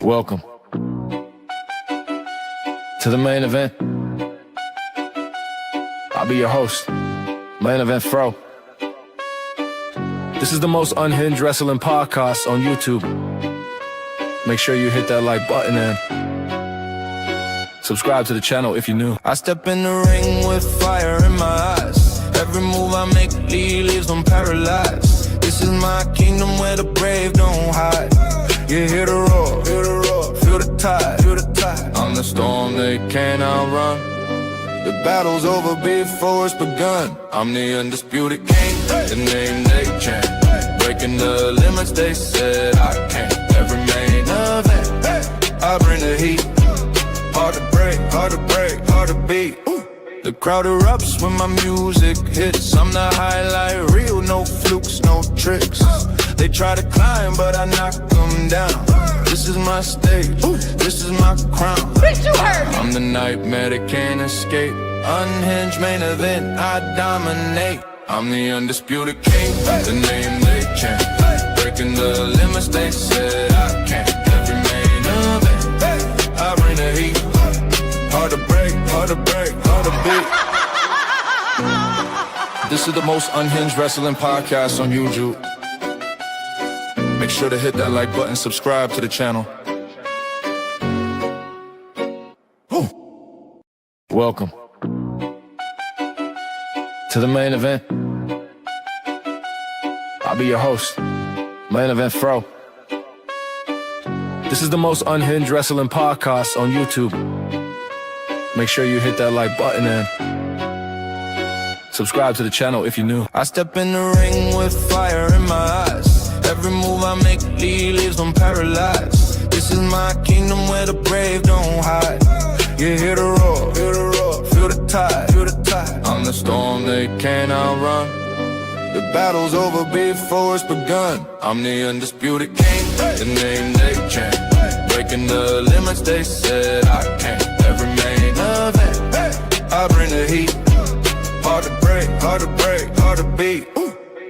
Welcome to the main event. I'll be your host, Main Event Fro. This is the most unhinged wrestling podcast on YouTube. Make sure you hit that like button and subscribe to the channel if you're new. I step in the ring with fire in my eyes. Every move I make leaves them paralyzed. This is my kingdom where the brave don't hide. You hear the roar, feel the tide, I'm the storm they can't outrun. The battle's over before it's begun. I'm the undisputed king, the name they chant. Breaking the limits they said I can't. Every main event, I bring the heat. Hard to break, hard to beat. The crowd erupts when my music hits. I'm the highlight reel, no flukes, no tricks. They try to climb, but I knock them down. This is my stage, this is my crown. Bitch, you heard me. I'm the nightmare that can't escape. Unhinged main event, I dominate. I'm the undisputed king, the name they chant. Breaking the limits they said I can't. Every main event, I bring the heat. Hard to break, hard to beat. This is the most unhinged wrestling podcast on YouTube. Make sure to hit that like button, subscribe to the channel. Welcome to the main event. I'll be your host, Main Event Fro. This is the most unhinged wrestling podcast on YouTube. Make sure you hit that like button and subscribe to the channel if you're new. I step in the ring with fire in my eyes. Every move I make leaves them paralyzed. This is my kingdom where the brave don't hide. You hear the roar, feel the tide, I'm the storm they can't outrun. The battle's over before it's begun. I'm the undisputed king, the name they chant. Breaking the limits they said I can't. Every main event, I bring the heat. Hard to break, hard to beat.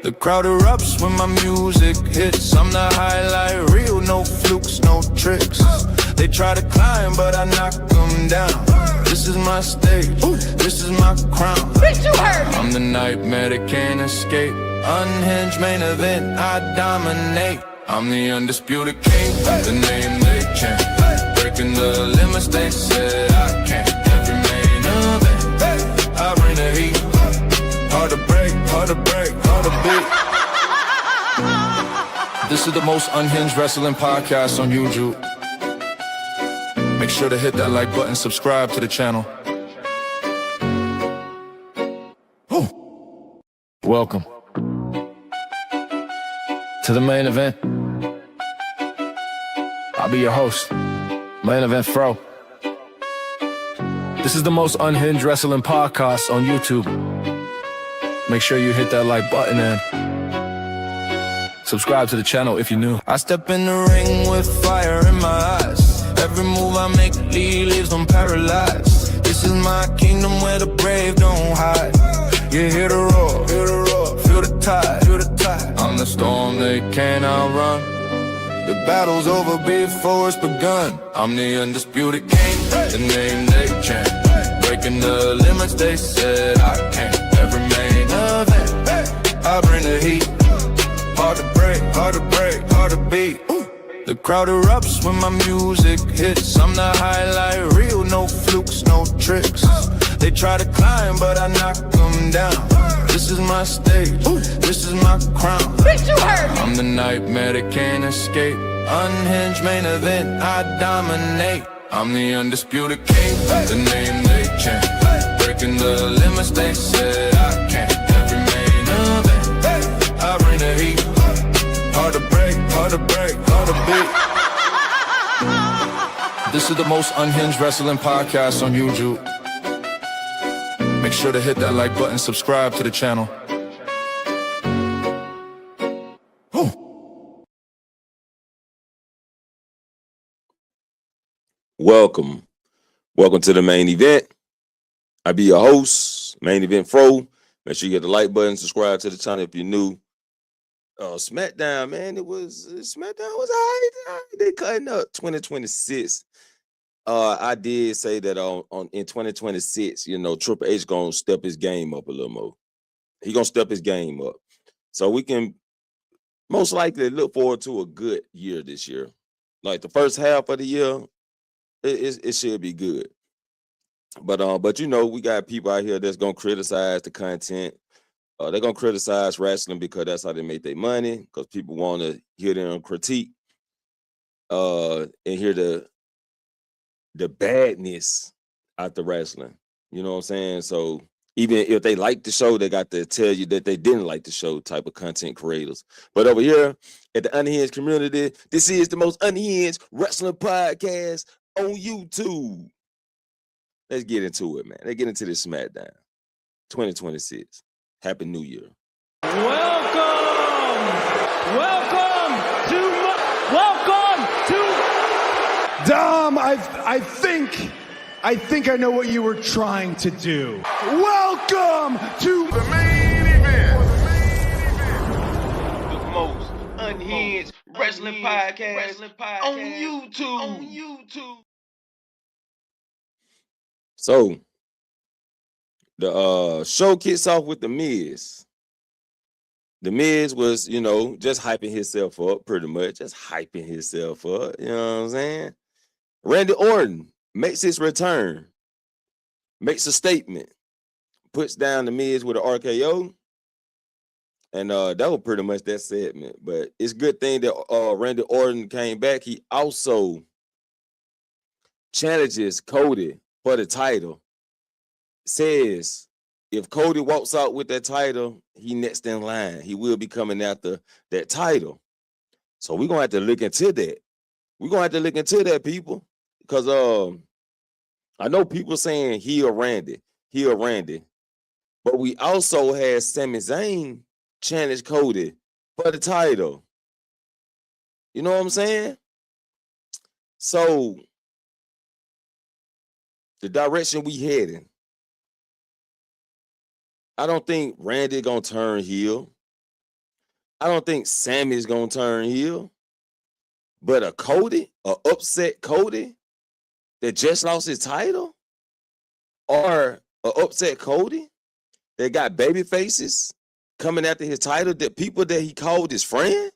The crowd erupts when my music hits. I'm the highlight reel, no flukes, no tricks. They try to climb, but I knock them down. This is my stage, this is my crown. Bitch, you heard me. I'm the nightmare that can't escape. Unhinged main event, I dominate. I'm the undisputed king, the name they chant. Breaking the limits they said I can't. Every main event, I bring the heat. Hard to break, hard to beat. This is the most unhinged wrestling podcast on YouTube. Make sure to hit that like button, subscribe to the channel. Welcome to the main event. I'll be your host, Main Event Fro. This is the most unhinged wrestling podcast on YouTube. Make sure you hit that like button and subscribe to the channel if you're new. I step in the ring with fire in my eyes. Every move I make leaves them paralyzed. This is my kingdom where the brave don't hide. You hear the roar, feel the tide, I'm the storm they can't outrun. The battle's over before it's begun. I'm the undisputed king, the name they chant. Breaking the limits they said I can't. Every main event, I bring the heat. Hard to break, hard to beat. The crowd erupts when my music hits. I'm the highlight reel, no flukes, no tricks. They try to climb, but I knock them down. This is my stage, this is my crown. Bitch, you heard me. I'm the nightmare that can't escape. Unhinged main event, I dominate. I'm the undisputed king, the name they chant. Breaking the limits they said I can't. Every main event, I bring the heat. Hard to break, hard to beat. This is the most unhinged wrestling podcast on YouTube. Make sure to hit that like button, subscribe to the channel. Welcome to the main event. I be your host, Main Event Fro. Make sure you hit the like button, subscribe to the channel if you're new. SmackDown, man, SmackDown was all right. They cutting up 2026. I did say that on in 2026, Triple H gonna step his game up a little more. He gonna step his game up, so we can most likely look forward to a good year this year. Like the first half of the year, it should be good. But we got people out here that's gonna criticize the content. They're gonna criticize wrestling because that's how they make their money. Because people want to hear them critique, and hear the badness out the wrestling. You know what I'm saying? So even if they like the show, they got to tell you that they didn't like the show. Type of content creators. But over here at the Unhinged community, this is the most unhinged wrestling podcast on YouTube. Let's get into it, man. Let's get into this SmackDown 2026. Happy New Year. Welcome to Dom, I think I know what you were trying to do. Welcome to the main event. The most unhinged wrestling podcast on YouTube. So the show kicks off with The Miz. The Miz was, just hyping himself up, pretty much. Just hyping himself up, you know what I'm saying? Randy Orton makes his return, makes a statement, puts down The Miz with an RKO, and that was pretty much that segment. But it's a good thing that Randy Orton came back. He also challenges Cody for the title. Says if Cody walks out with that title, he next in line. He will be coming after that title. So we're gonna have to look into that. We're gonna have to look into that, people, because I know people saying he or Randy, but we also had Sami Zayn challenge Cody for the title. You know what I'm saying? So the direction we heading, I don't think Randy gonna turn heel. I don't think Sammy's gonna turn heel. But a upset Cody that just lost his title, or a upset Cody that got baby faces coming after his title, that people that he called his friend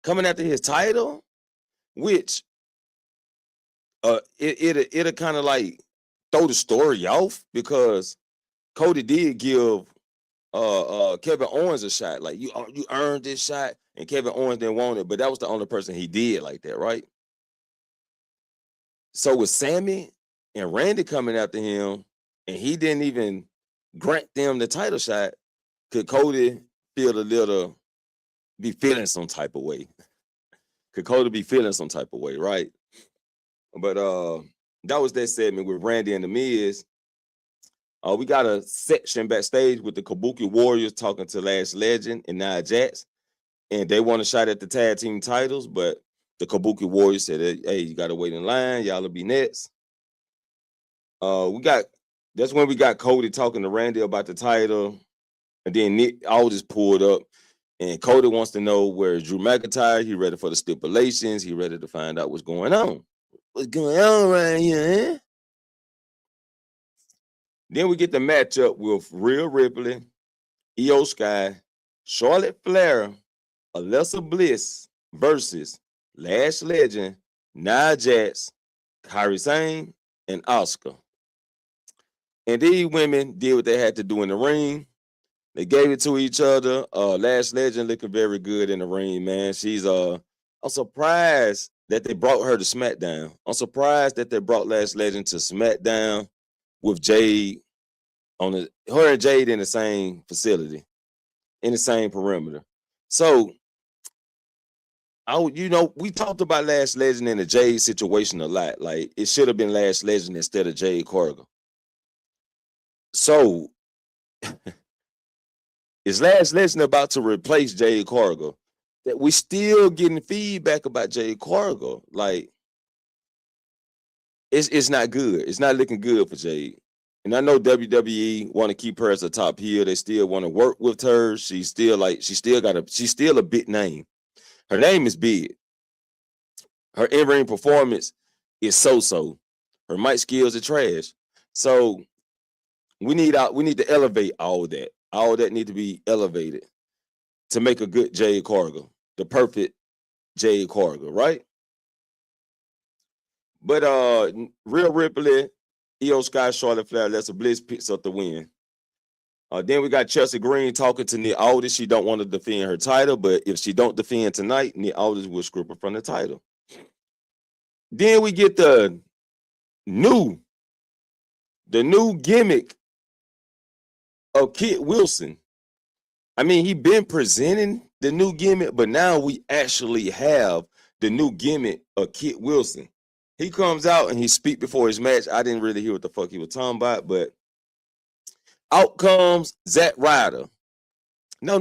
coming after his title, which it'll kind of like throw the story off, because Cody did give Kevin Owens a shot. Like, you earned this shot, and Kevin Owens didn't want it, but that was the only person he did like that, right? So with Sammy and Randy coming after him, and he didn't even grant them the title shot, could Cody be feeling some type of way? Could Cody be feeling some type of way, right? But that was that segment with Randy and The Miz. We got a section backstage with the Kabuki Warriors talking to Lash Legend and Nia Jax, and they want a shot at the tag team titles, but the Kabuki Warriors said, hey, you got to wait in line. Y'all will be next. That's when we got Cody talking to Randy about the title, and then Nick Aldis pulled up, and Cody wants to know where Drew McIntyre. He ready for the stipulations. He ready to find out what's going on. What's going on right here, eh? Then we get the matchup with Rhea Ripley, Io Sky, Charlotte Flair, Alexa Bliss versus Lash Legend, Nia Jax, Kairi Sane, and Asuka. And these women did what they had to do in the ring. They gave it to each other. Lash Legend looking very good in the ring, man. I'm surprised that they brought her to SmackDown. I'm surprised that they brought Lash Legend to SmackDown with Jade her and Jade in the same facility, in the same perimeter. So, we talked about Lash Legend in the Jade situation a lot. Like, it should have been Lash Legend instead of Jade Cargill. So, is Lash Legend about to replace Jade Cargill? That we still getting feedback about Jade Cargill. Like, it's not good. It's not looking good for Jade. And I know WWE want to keep her as a top heel. They still want to work with her. She's still a big name. Her name is big. Her in-ring performance is so-so. Her mic skills are trash. So we need to elevate all of that. All of that need to be elevated to make a good Jade Cargill, the perfect Jade Cargill, right? But Rhea Ripley, Io Sky, Charlotte Flair, Alexa Bliss picks up the win. Then we got Chelsea Green talking to Nick Aldis. She don't want to defend her title, but if she don't defend tonight, Nick Aldis will strip her from the title. Then we get the new gimmick of Kit Wilson. I mean, he been presenting the new gimmick, but now we actually have the new gimmick of Kit Wilson. He comes out and he speak before his match. I didn't really hear what the fuck he was talking about, but out comes Zack Ryder. No.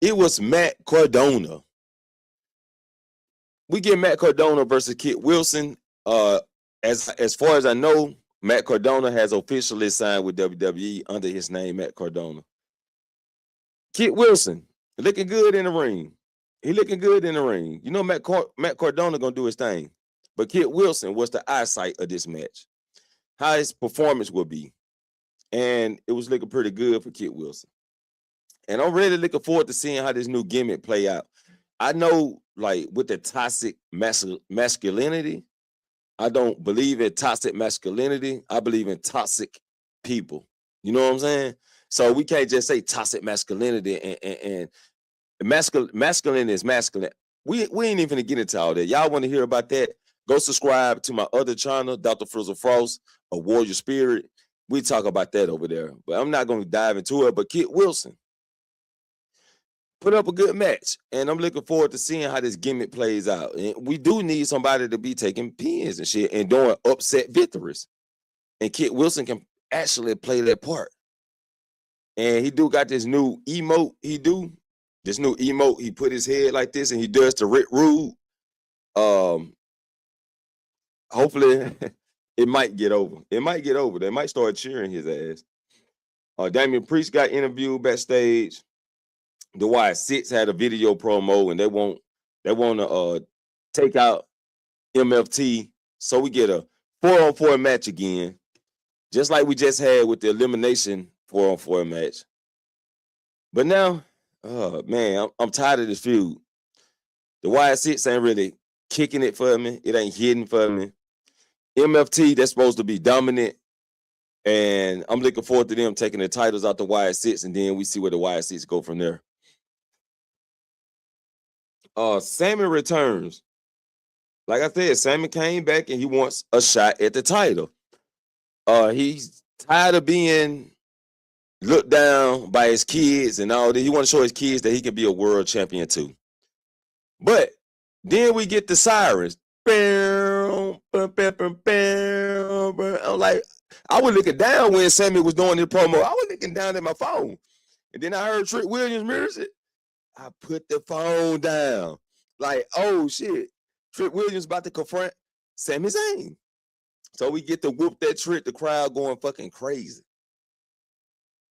It was Matt Cardona. We get Matt Cardona versus Kit Wilson. As far as I know, Matt Cardona has officially signed with WWE under his name, Matt Cardona. Kit Wilson looking good in the ring. He looking good in the ring. You know, Matt Cardona gonna do his thing. But Kit Wilson was the eyesight of this match, how his performance will be. And it was looking pretty good for Kit Wilson. And I'm really looking forward to seeing how this new gimmick play out. I know, like, with the toxic masculinity, I don't believe in toxic masculinity. I believe in toxic people. You know what I'm saying? So we can't just say toxic masculinity and masculine is masculine. We ain't even gonna get into all that. Y'all want to hear about that? Go subscribe to my other channel, Dr. Frizzle Frost, A Warrior Spirit. We talk about that over there. But I'm not going to dive into it. But Kit Wilson put up a good match. And I'm looking forward to seeing how this gimmick plays out. And we do need somebody to be taking pins and shit and doing upset victories. And Kit Wilson can actually play that part. And he do got this new emote This new emote, he put his head like this and he does the Rick Rude. Hopefully it might get over. They might start cheering his ass. Damian Priest got interviewed backstage. The Y6 had a video promo and they want to take out MFT. So we get a 4-on-4 match again. Just like we just had with the elimination 4-on-4 match. But now, man, I'm tired of this feud. The Y6 ain't really kicking it for me. It ain't hitting for me. MFT, that's supposed to be dominant. And I'm looking forward to them taking the titles out the Y6, and then we see where the Y6 go from there. Sammy returns. Like I said, Sammy came back and he wants a shot at the title. He's tired of being looked down by his kids and all that. He wants to show his kids that he can be a world champion too. But then we get the sirens. I'm like, I was looking down when Sammy was doing his promo. I was looking down at my phone. And then I heard Trick Williams mirrors it. I put the phone down. Like, oh shit. Trick Williams about to confront Sami Zayn. So we get to whoop that Trick, the crowd going fucking crazy.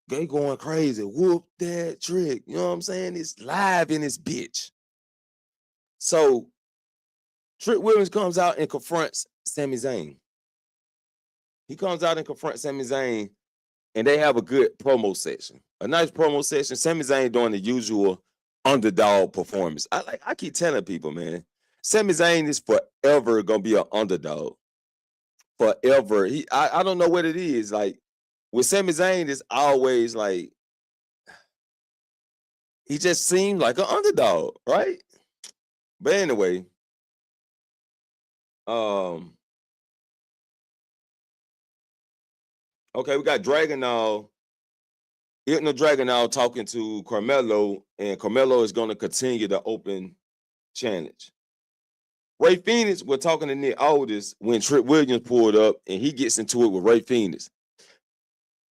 They going crazy. Whoop that Trick. You know what I'm saying? It's live in this bitch. So Trick Williams comes out and confronts Sami Zayn. He comes out and confronts Sami Zayn, and they have a good promo session. A nice promo session. Sami Zayn doing the usual underdog performance. I keep telling people, man, Sami Zayn is forever gonna be an underdog. Forever. I don't know what it is. Like with Sami Zayn, it's always like he just seemed like an underdog, right? But anyway, okay, we got Dragunov, Ilya Dragunov talking to Carmelo, and Carmelo is going to continue the open challenge. Ray Phoenix was talking to Nick Aldis when Trick Williams pulled up, and he gets into it with Ray Phoenix.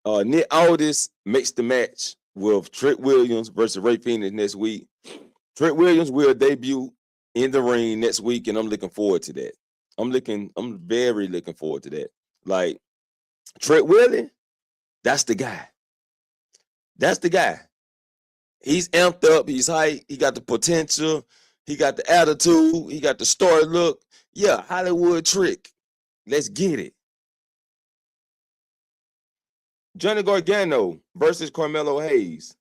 Nick Aldis makes the match with Trick Williams versus Ray Phoenix next week. Trick Williams will debut in the ring next week, and I'm looking forward to that. I'm very looking forward to that. Like, Trent Willie, that's the guy. That's the guy. He's amped up. He's hype. He got the potential. He got the attitude. He got the story look. Yeah, Hollywood Trick. Let's get it. Johnny Gargano versus Carmelo Hayes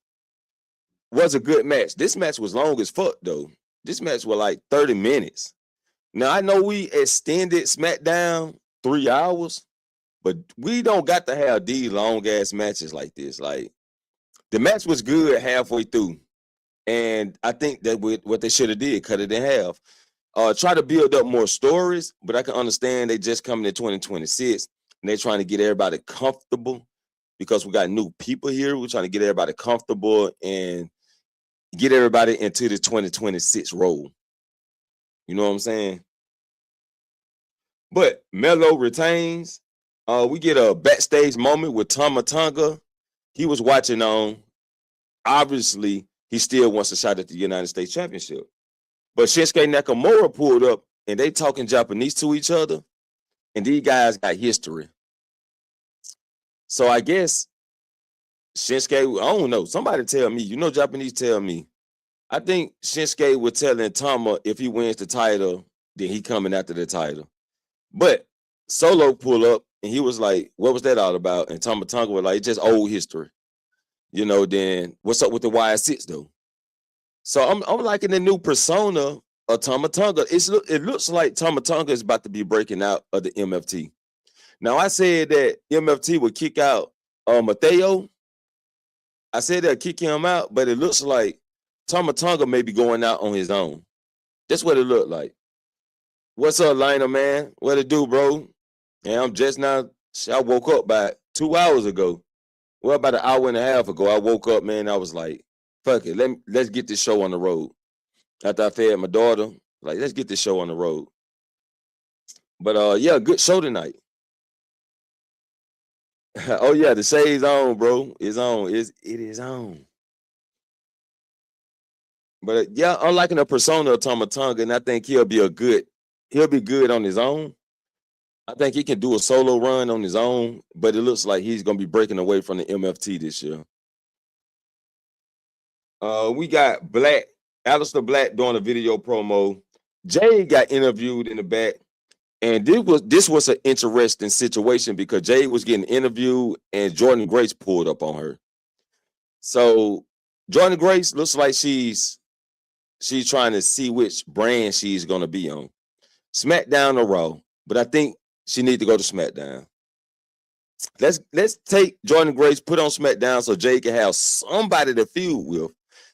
was a good match. This match was long as fuck, though. This match was like 30 minutes. Now, I know we extended SmackDown 3 hours, but we don't got to have these long-ass matches like this. Like, the match was good halfway through, and I think that what they should have did, cut it in half. Try to build up more stories, but I can understand they just coming in 2026, and they're trying to get everybody comfortable because we got new people here. We're trying to get everybody comfortable and get everybody into the 2026 role. You know what I'm saying? But Melo retains. We get a backstage moment with Tama Tonga. He was watching on. Obviously, he still wants a shot at the United States Championship. But Shinsuke Nakamura pulled up, and they talking Japanese to each other, and these guys got history. So I guess Shinsuke, I don't know. Somebody tell me. You know Japanese, tell me. I think Shinsuke was telling Tama if he wins the title, then he coming after the title. But Solo pulled up, and he was like, what was that all about? And Tama Tonga was like, it's just old history. You know, then what's up with the Y6, though? So I'm liking the new persona of Tama Tonga. It looks like Tama Tonga is about to be breaking out of the MFT. Now, I said that MFT would kick out Mateo. I said they'll kick him out, but it looks like Tama Tonga may be going out on his own. That's what it looked like. What's up, Liner, man? What it do, bro? And I'm just now, I woke up about 2 hours ago. Well, about an hour and a half ago, I woke up, man. I was like, fuck it. Let's get this show on the road. After I fed my daughter, like, let's get this show on the road. But, yeah, good show tonight. Oh, yeah, the shade's on, bro. It's on. It is on. But, yeah, I'm liking the persona of Tama Tonga, and I think he'll be good on his own. I think he can do a solo run on his own, but it looks like he's going to be breaking away from the MFT this year. We got Aleister Black doing a video promo. Jay got interviewed in the back, and this was an interesting situation because Jay was getting interviewed, and Jordan Grace pulled up on her. So Jordan Grace looks like she's trying to see which brand she's going to be on, SmackDown or Raw. But I think she need to go to SmackDown. Let's take Jordan Grace, put on SmackDown so Jay can have somebody to feud with.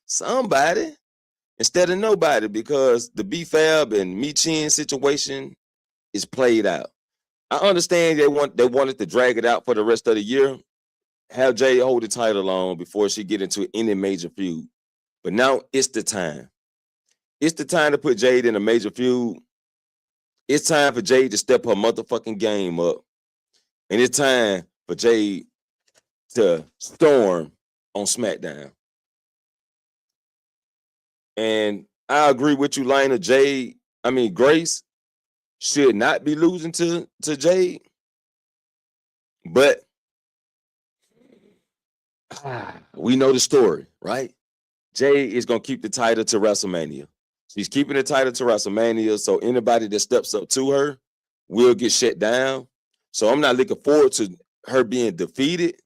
Somebody instead of nobody, because the B-Fab and Michin situation is played out. I understand they wanted to drag it out for the rest of the year, have Jay hold the title on before she get into any major feud. But now it's the time. It's the time to put Jade in a major feud. It's time for Jade to step her motherfucking game up. And it's time for Jade to storm on SmackDown. And I agree with you, Lina. Grace should not be losing to Jade. But we know the story, right? Jade is going to keep the title to WrestleMania. She's keeping the title to WrestleMania, so anybody that steps up to her will get shut down. So I'm not looking forward to her being defeated.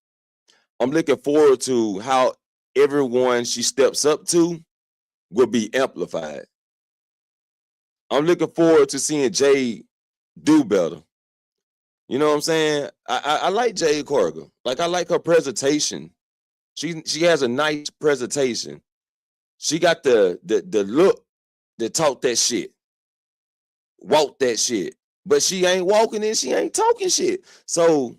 I'm looking forward to how everyone she steps up to will be amplified. I'm looking forward to seeing Jade do better. You know what I'm saying? I like Jade Cargill. Like, I like her presentation. She has a nice presentation. She got the look that talk that shit, walk that shit. But she ain't walking and she ain't talking shit. So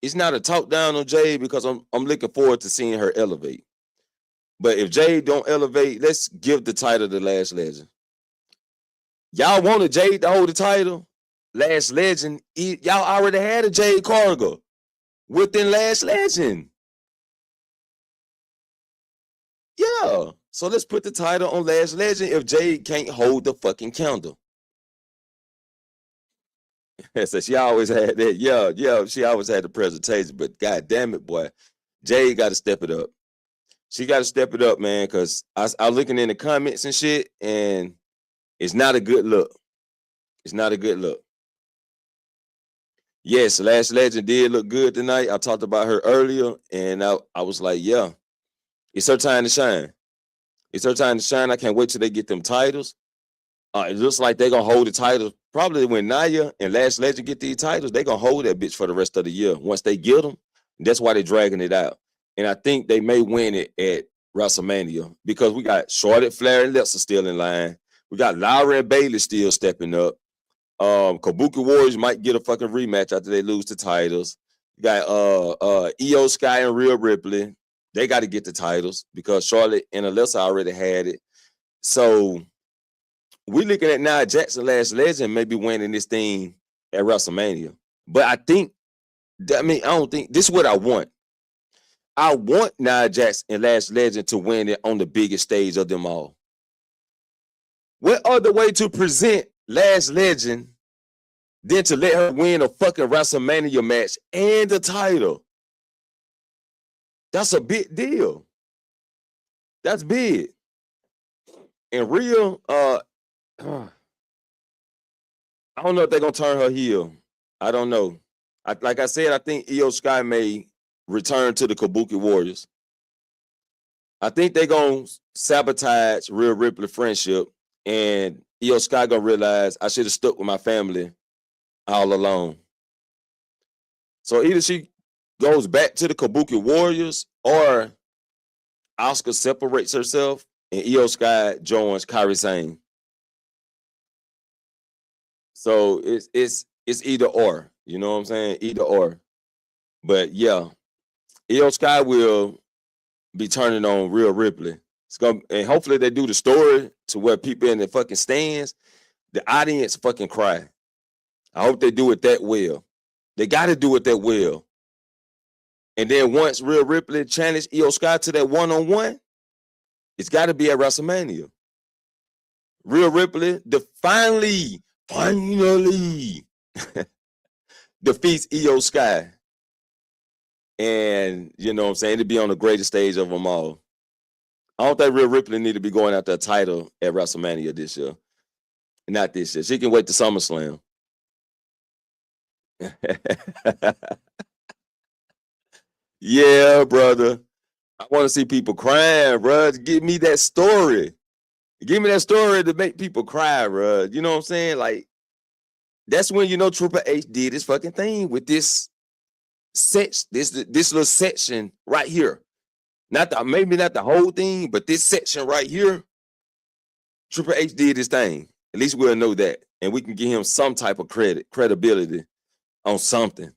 it's not a talk down on Jade because I'm looking forward to seeing her elevate. But if Jade don't elevate, let's give the title to Last Legend. Y'all wanted Jade to hold the title? Last Legend, y'all already had a Jade Cargill within Last Legend. Yeah. So let's put the title on Last Legend if Jade can't hold the fucking candle. So she always had that. Yeah, she always had the presentation. But god damn it, boy, Jade got to step it up. She got to step it up, man, because I was looking in the comments and shit, and it's not a good look. It's not a good look. Yes, Lash Legend did look good tonight. I talked about her earlier, and I was like, yeah, it's her time to shine. It's her time to shine. I can't wait till they get them titles. It looks like they're going to hold the titles. Probably when Nia and Lash Legend get these titles, they're going to hold that bitch for the rest of the year. Once they get them, that's why they're dragging it out. And I think they may win it at WrestleMania because we got Charlotte Flair and Alexa still in line. We got Lara and Bayley still stepping up. Kabuki Warriors might get a fucking rematch after they lose the titles. You got Io Sky and Rhea Ripley. They got to get the titles because Charlotte and Alexa already had it. So we're looking at Nia Jackson, Lash Legend, maybe winning this thing at WrestleMania. But I don't think this is what I want. I want Nia Jackson and Lash Legend to win it on the biggest stage of them all. What other way to present Lash Legend than to let her win a fucking WrestleMania match and the title? That's a big deal. That's big. And Rhea, I don't know if they're gonna turn her heel. I don't know. Like I said, I think Io Sky may return to the Kabuki Warriors. I think they're gonna sabotage Rhea Ripley friendship, and Io Sky gonna realize I should have stuck with my family all along. So either she goes back to the Kabuki Warriors or Asuka separates herself and Io Sky joins Kairi Sane. So it's either or, you know what I'm saying? Either or. But yeah, Io Sky will be turning on Rhea Ripley. And hopefully they do the story to where people in the fucking stands, the audience fucking cry. I hope they do it that well. They got to do it that well. And then once Rhea Ripley challenged Io Sky to that one-on-one, it's got to be at WrestleMania. Rhea Ripley finally defeats Io Sky. And, you know what I'm saying, to be on the greatest stage of them all. I don't think Rhea Ripley need to be going after a title at WrestleMania this year. Not this year. She can wait to SummerSlam. Yeah, brother. I want to see people crying, bro. Give me that story. Give me that story to make people cry, bro. You know what I'm saying? Like, that's when, you know, Triple H did his fucking thing with this little section right here. Maybe not the whole thing, but this section right here, Triple H did his thing. At least we'll know that. And we can give him some type of credibility on something.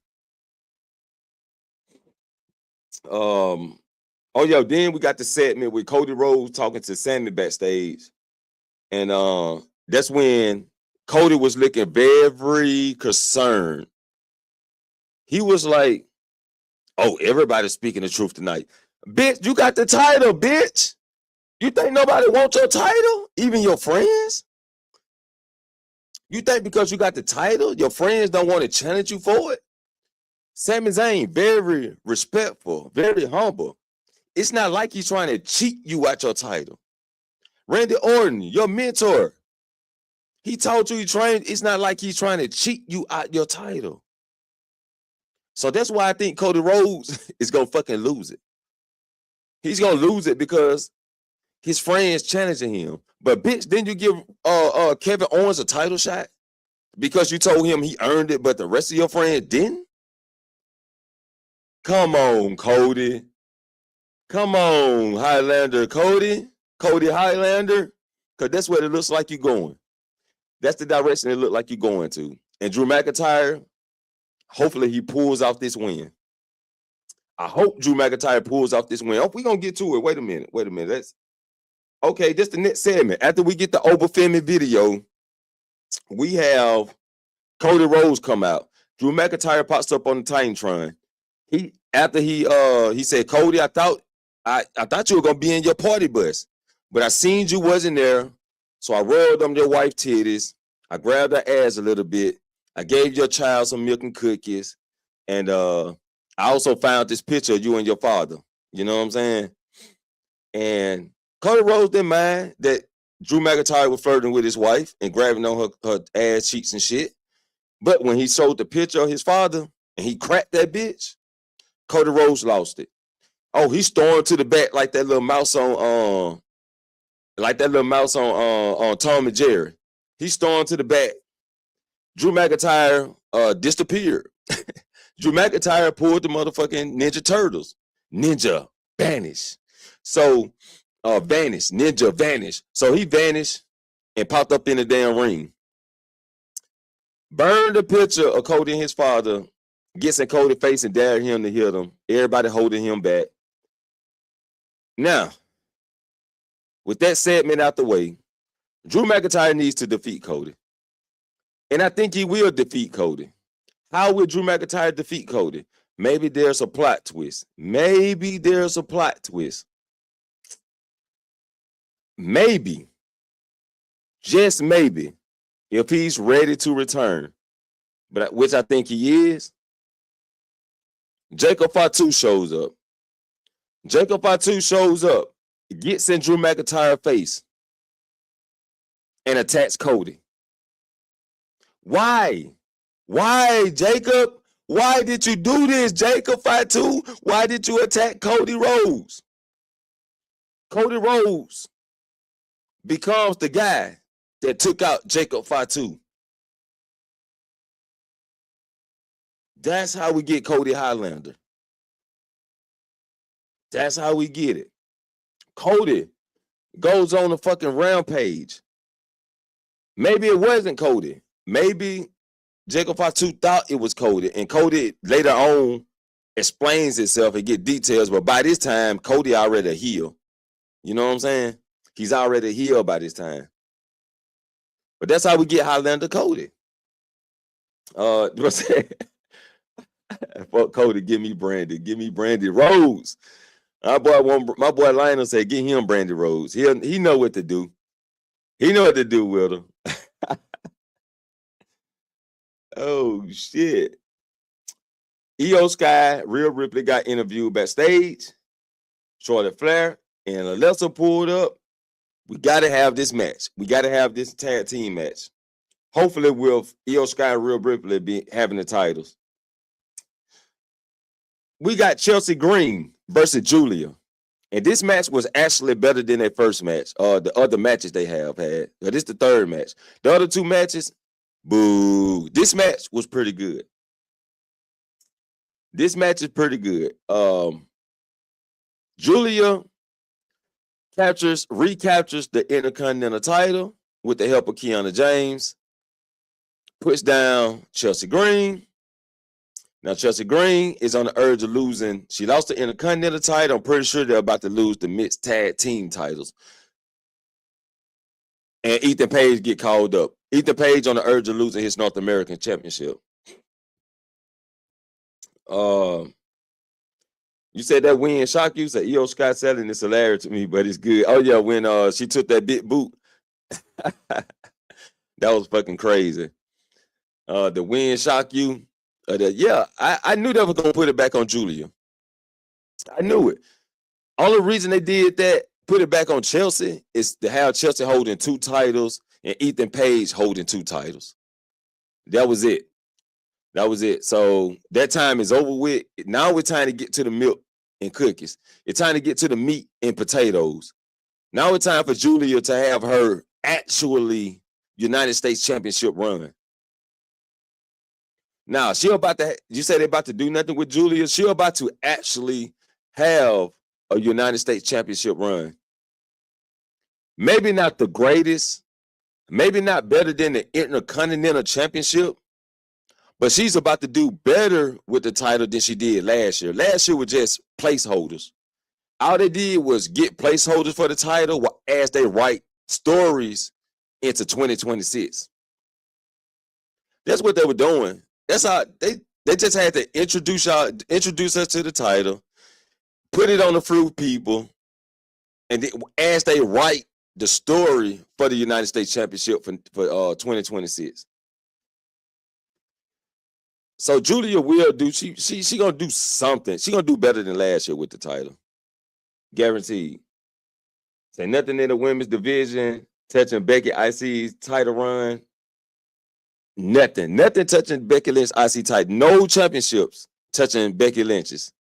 Then we got the segment with Cody Rhodes talking to Sammy backstage. And that's when Cody was looking very concerned. He was like, oh, everybody's speaking the truth tonight. Bitch, you got the title, bitch. You think nobody wants your title? Even your friends? You think because you got the title, your friends don't want to challenge you for it? Sami Zayn, very respectful, very humble. It's not like he's trying to cheat you out your title. Randy Orton, your mentor, he taught you, he trained. It's not like he's trying to cheat you out your title. So that's why I think Cody Rhodes is going to fucking lose it. He's going to lose it because his friends challenging him. But bitch, didn't you give Kevin Owens a title shot? Because you told him he earned it, but the rest of your friends didn't? Come on, Cody. Come on, Highlander Cody. Cody Highlander. Because that's what it looks like you're going. That's the direction it looked like you're going to. And Drew McIntyre, hopefully he pulls off this win. I hope Drew McIntyre pulls off this win. Oh, we're going to get to it. Wait a minute. Okay, this the next segment. After we get the Obafemi video, we have Cody Rhodes come out. Drew McIntyre pops up on the Titantron. He said, Cody, I thought you were gonna be in your party bus, but I seen you wasn't there. So I rolled on your wife's titties. I grabbed her ass a little bit. I gave your child some milk and cookies. And I also found this picture of you and your father. You know what I'm saying? And Cody Rhodes didn't mind that Drew McIntyre was flirting with his wife and grabbing on her ass cheeks and shit. But when he showed the picture of his father and he cracked that bitch, Cody Rhodes lost it. Oh, he stormed to the back like that little mouse on Tom and Jerry. He stormed to the back. Drew McIntyre disappeared. Drew McIntyre pulled the motherfucking Ninja Turtles. Ninja vanish. So Ninja vanish. So he vanished and popped up in the damn ring. Burned the picture of Cody and his father, gets in Cody's face and dared him to hit him. Everybody holding him back. Now, with that segment out the way, Drew McIntyre needs to defeat Cody. And I think he will defeat Cody. How will Drew McIntyre defeat Cody? Maybe there's a plot twist. Maybe. Just maybe, if he's ready to return, but which I think he is, Jacob Fatu shows up. Gets in Drew McIntyre's face, and attacks Cody. Why? Why, Jacob? Why did you do this, Jacob Fatu? Why did you attack Cody Rhodes? Cody Rhodes becomes the guy that took out Jacob Fatu. That's how we get Cody Highlander. That's how we get it. Cody goes on a fucking rampage. Maybe it wasn't Cody. Maybe Jacob Fatu thought it was Cody, and Cody later on explains himself and get details, but by this time, Cody already a heel. You know what I'm saying? He's already a heel by this time. But that's how we get Highlander Cody. Fuck Cody, give me Brandy Rhodes. My boy Lionel said, get him Brandy Rhodes. He know what to do. He know what to do with him. Oh shit. Io Sky, Rhea Ripley got interviewed backstage. Charlotte Flair and Alexa pulled up. We gotta have this match. We gotta have this tag team match. Hopefully, will Io Sky and Rhea Ripley be having the titles. We got Chelsea Green versus Julia. And this match was actually better than their first match. The other matches they have had. This is the third match. The other two matches, boo. This match was pretty good. This match is pretty good. Julia recaptures the Intercontinental title with the help of Kiana James. Puts down Chelsea Green. Now, Chelsea Green is on the urge of losing. She lost the Intercontinental title. I'm pretty sure they're about to lose the mixed tag team titles. And Ethan Page get called up. Ethan Page on the urge of losing his North American Championship. You said that win shocked you? You said Io Scott selling is hilarious to me, but it's good. Oh, yeah, when she took that big boot. That was fucking crazy. The win shocked you? I knew they were going to put it back on Julia. I knew it. Only reason they did that, put it back on Chelsea, is to have Chelsea holding 2 titles and Ethan Page holding 2 titles. That was it. So that time is over with. Now we're trying to get to the milk and cookies. It's time to get to the meat and potatoes. Now it's time for Julia to have her actually United States Championship run. Now, you said they're about to do nothing with Julia. She's about to actually have a United States Championship run. Maybe not the greatest, maybe not better than the Intercontinental Championship, but she's about to do better with the title than she did last year. Last year was just placeholders. All they did was get placeholders for the title as they write stories into 2026. That's what they were doing. That's how they just had to introduce us to the title, put it on the fruit people, and then, as they write the story for the United States Championship for 2026. So Julia will do. She gonna do something. She gonna do better than last year with the title, guaranteed. Say nothing in the women's division touching Becky IC's title run. Nothing touching Becky Lynch IC title. No championships touching Becky Lynch's.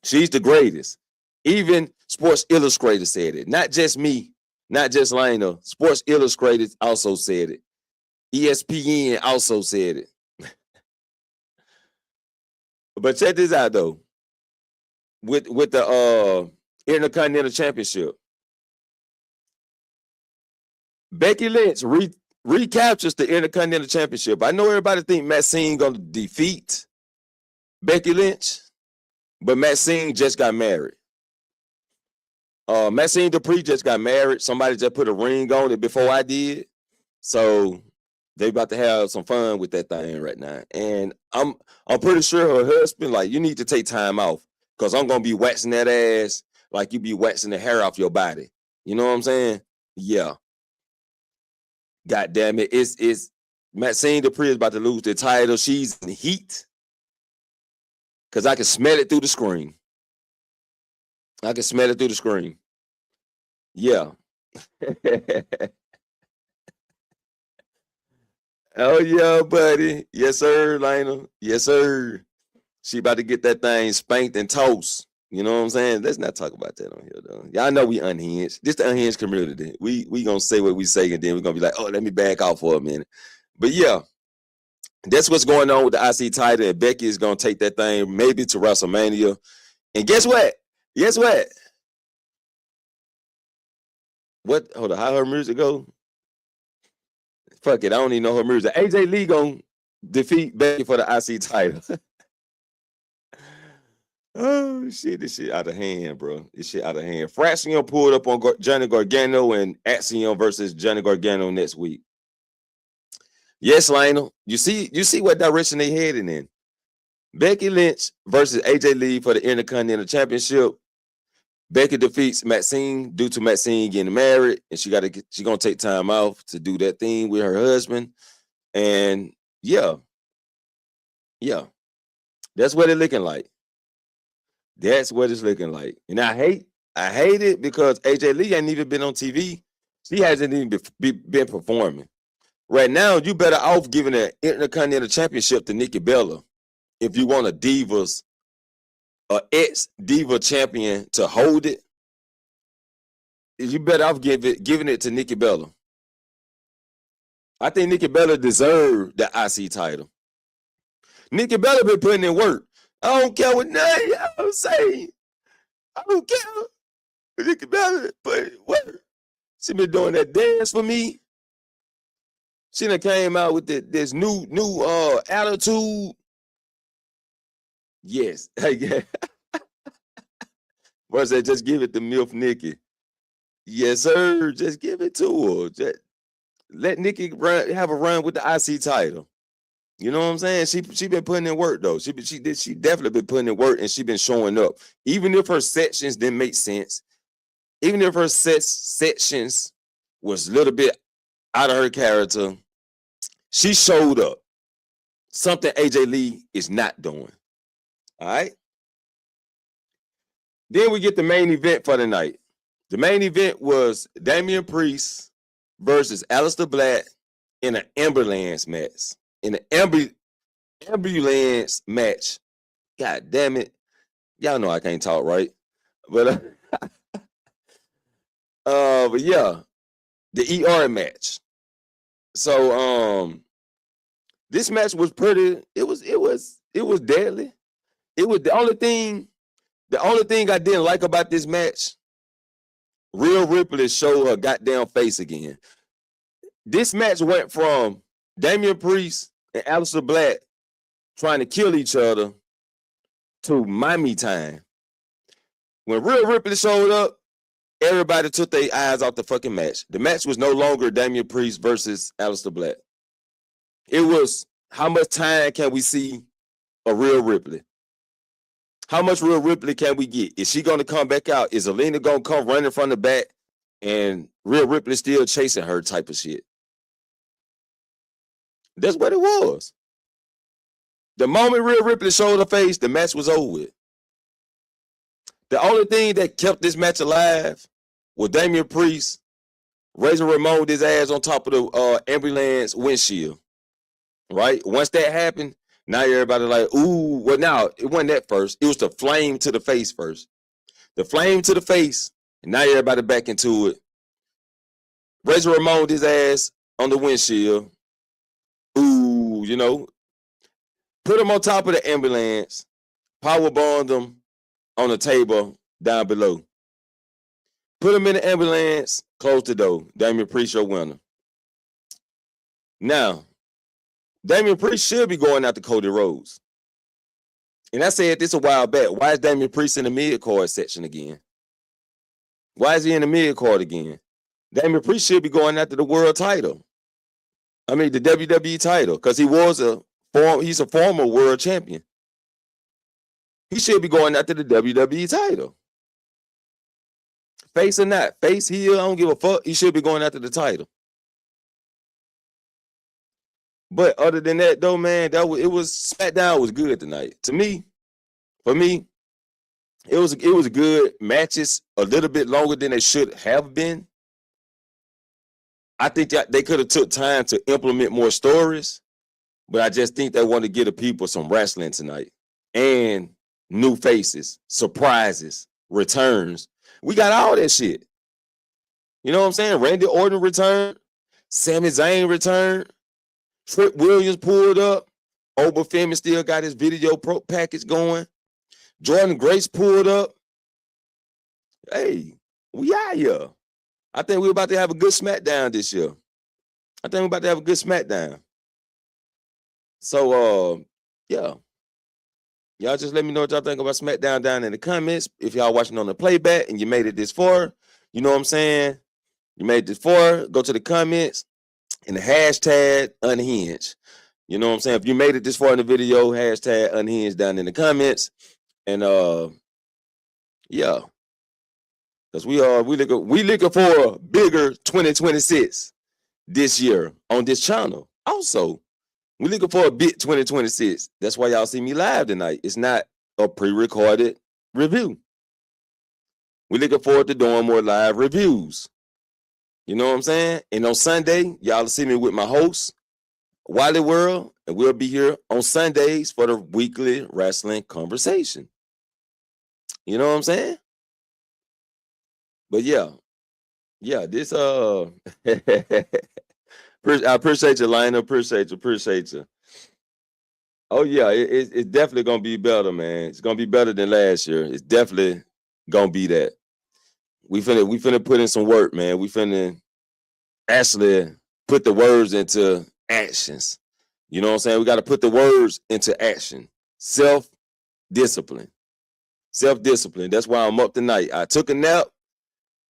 She's the greatest. Even Sports Illustrated said it. Not just me, not just Lena. Sports Illustrated also said it. ESPN also said it. But check this out though. With the Intercontinental Championship, Becky Lynch recaptures the Intercontinental Championship. I know everybody think Maxine gonna defeat Becky Lynch, but Maxine just got married. Maxine Dupree just got married. Somebody just put a ring on it before I did. So they about to have some fun with that thing right now. And I'm pretty sure her husband, like, you need to take time off because I'm gonna be waxing that ass like you be waxing the hair off your body. You know what I'm saying? Yeah. God damn it. It's Maxine Dupree is about to lose the title. She's in heat. Because I can smell it through the screen. I can smell it through the screen. Yeah. Oh, yeah, buddy. Yes, sir, Lena. Yes, sir. She about to get that thing spanked and toast. You know what I'm saying? Let's not talk about that on here, though. Y'all know we unhinged. This the unhinged community. We going to say what we say, and then we're going to be like, oh, let me back off for a minute. But, yeah, that's what's going on with the IC title, and Becky is going to take that thing maybe to WrestleMania. And guess what? Guess what? What? Hold on. How her music go? Fuck it. I don't even know her music. AJ Lee going to defeat Becky for the IC title. Oh, shit. This shit out of hand, bro. This shit out of hand. Fraction pulled up on Johnny Gargano and Axiom versus Johnny Gargano next week. Yes, Lionel. You see what direction they heading in. Becky Lynch versus AJ Lee for the Intercontinental Championship. Becky defeats Maxine due to Maxine getting married, and she gonna take time off to do that thing with her husband. And yeah, that's what it's looking like. That's what it's looking like. And I hate it because AJ Lee ain't even been on TV. She hasn't even been performing. Right now, you better off giving an Intercontinental Championship to Nikki Bella if you want a ex-diva champion to hold it. You better off giving it to Nikki Bella. I think Nikki Bella deserved the IC title. Nikki Bella been putting in work. I don't care what none y'all say. I don't care. Nikki Bella put in work. She been doing that dance for me. She done came out with this new attitude. Yes. What's that? Just give it to MILF Nikki. Yes, sir. Just give it to her. Just let Nikki have a run with the IC title. You know what I'm saying? She been putting in work though. She definitely been putting in work, and she been showing up. Even if her sections didn't make sense, even if her sections was a little bit out of her character, she showed up. Something AJ Lee is not doing. All right. Then we get the main event for the night. The main event was Damian Priest versus Aleister Black in an ambulance match. In an ambulance match. God damn it. Y'all know I can't talk, right? But but yeah, the ER match. So this match was pretty, it was deadly. It was the only thing I didn't like about this match. Rhea Ripley showed her goddamn face again. This match went from Damian Priest and Aleister Black trying to kill each other to mommy time. When Rhea Ripley showed up, everybody took their eyes off the fucking match. The match was no longer Damian Priest versus Aleister Black. It was, how much time can we see of Rhea Ripley? How much Rhea Ripley can we get? Is she going to come back out? Is Alina going to come running from the back and Rhea Ripley still chasing her type of shit? That's what it was. The moment Rhea Ripley showed her face, the match was over with. The only thing that kept this match alive was Damian Priest Razor Ramon his ass on top of the ambulance windshield. Right? Once that happened, now everybody like, ooh, well, now it wasn't that first. It was the flame to the face first. The flame to the face, and now everybody back into it. Razor Ramon his ass on the windshield. Ooh, you know. Put him on top of the ambulance, power bombed him on the table down below. Put him in the ambulance, close the door. Damian Priest, your winner. Now, Damian Priest should be going after Cody Rhodes. And I said this a while back. Why is Damian Priest in the mid-card section again? Why is he in the mid-card again? Damian Priest should be going after the world title. I mean, the WWE title, because he's a former world champion. He should be going after the WWE title. Face or not, face, heel, I don't give a fuck. He should be going after the title. But other than that, though, man, SmackDown was good tonight. For me, it was good matches, a little bit longer than they should have been. I think that they could have took time to implement more stories, but I just think they want to give the people some wrestling tonight and new faces, surprises, returns. We got all that shit. You know what I'm saying? Randy Orton returned. Sami Zayn returned. Trick Williams pulled up. Oba Femi still got his video pro package going. Jordan Grace pulled up. Hey, we out here. I think we're about to have a good SmackDown this year. So, yeah. Y'all just let me know what y'all think about SmackDown down in the comments. If y'all watching on the playback and you made it this far, you know what I'm saying? You made it this far, go to the comments and the hashtag unhinged. You know what I'm saying? If you made it this far in the video, hashtag unhinged down in the comments. And yeah. Because we looking for a bigger 2026 this year on this channel. Also, we looking for a big 2026. That's why y'all see me live tonight. It's not a pre-recorded review. We looking forward to doing more live reviews. You know what I'm saying? And on Sunday, y'all see me with my host, Wally World, and we'll be here on Sundays for the weekly wrestling conversation. You know what I'm saying? But yeah, this I appreciate you, Lionel. Appreciate you. Oh yeah, it's definitely gonna be better, man. It's gonna be better than last year. It's definitely gonna be that. We finna put in some work, man. We finna actually put the words into actions. You know what I'm saying? We got to put the words into action. Self-discipline. That's why I'm up tonight. I took a nap.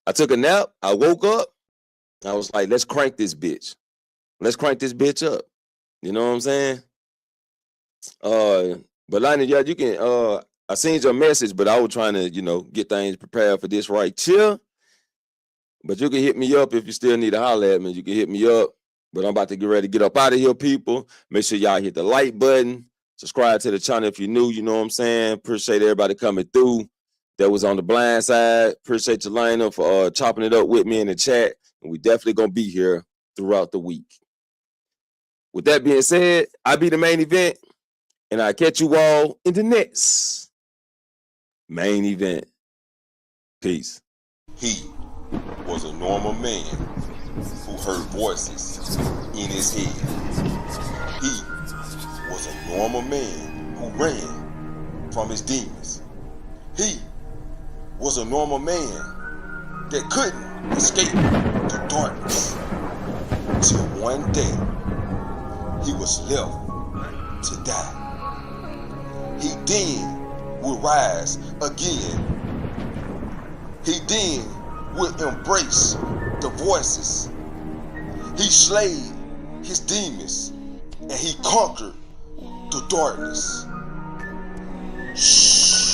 I woke up. I was like, let's crank this bitch. Let's crank this bitch up. You know what I'm saying? But Lonnie, yeah, you can I seen your message, but I was trying to, get things prepared for this right here. But you can hit me up if you still need to holler at me. You can hit me up. But I'm about to get ready to get up out of here, people. Make sure y'all hit the like button. Subscribe to the channel if you're new, you know what I'm saying? Appreciate everybody coming through that was on the blind side. Appreciate you, Lionel, for chopping it up with me in the chat. And we definitely going to be here throughout the week. With that being said, I'll be the main event. And I'll catch you all in the next main event. Peace. He was a normal man who heard voices in his head. He was a normal man who ran from his demons. He was a normal man that couldn't escape the darkness till one day he was left to die. He then would rise again. He then would embrace the voices. He slayed his demons and he conquered the darkness. Shh.